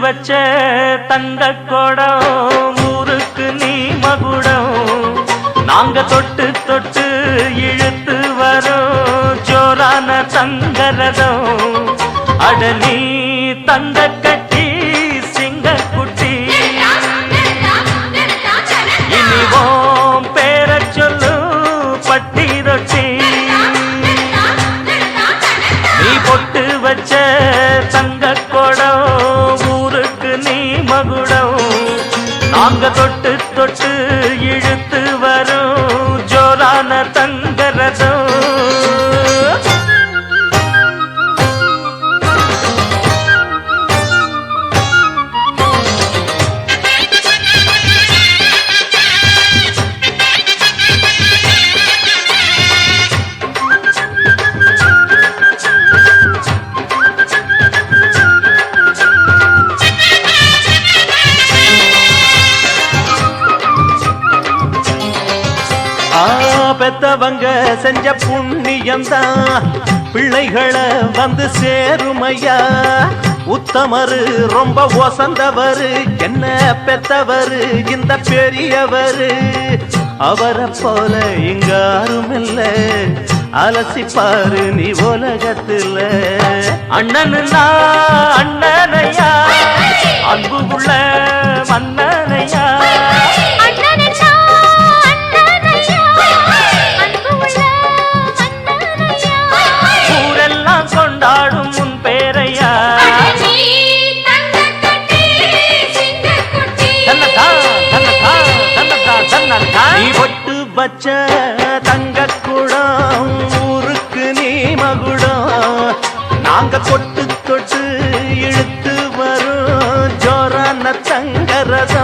வச்ச தங்க குடம் ஊருக்கு நீ மகுடம் நாங்க தொட்டு தொட்டு இழுத்து வரோம் ஜோரான தங்கரதம் அட நீ தங்க கட்டி சிங்க குட்டி இனிவோம் பேர சொல்லு பட்டி ரொட்டி நீ பொட்டு வச்ச தங்க குடம் ஊருக்கு நீ மகுடம் நாங்க தொட்டு தொட்டு இழுத்து வரும் ஜோரான தங்கரதம் பெத்தவங்க செஞ்ச புண்ணியம்தான் பிள்ளைகளை வந்து சேருமையா உத்தமரு ரொம்ப ஒசந்தவரு என்ன பெத்தவரு இந்த பெரியவரு அவரை போல இங்க யாரும் இல்ல அலசிப்பாரு நீ உலகத்துல அண்ணனுன்னா அண்ணனையா அன்பு உள்ள மன்னனையா கொண்டாடும் உன் பேரையா நீ பொட்டு வச்ச தங்க குடம் ஊருக்கு நீ மகுடம் நாங்க கொட்டு தொட்டு இழுத்து வரும் ஜோரான தங்கரத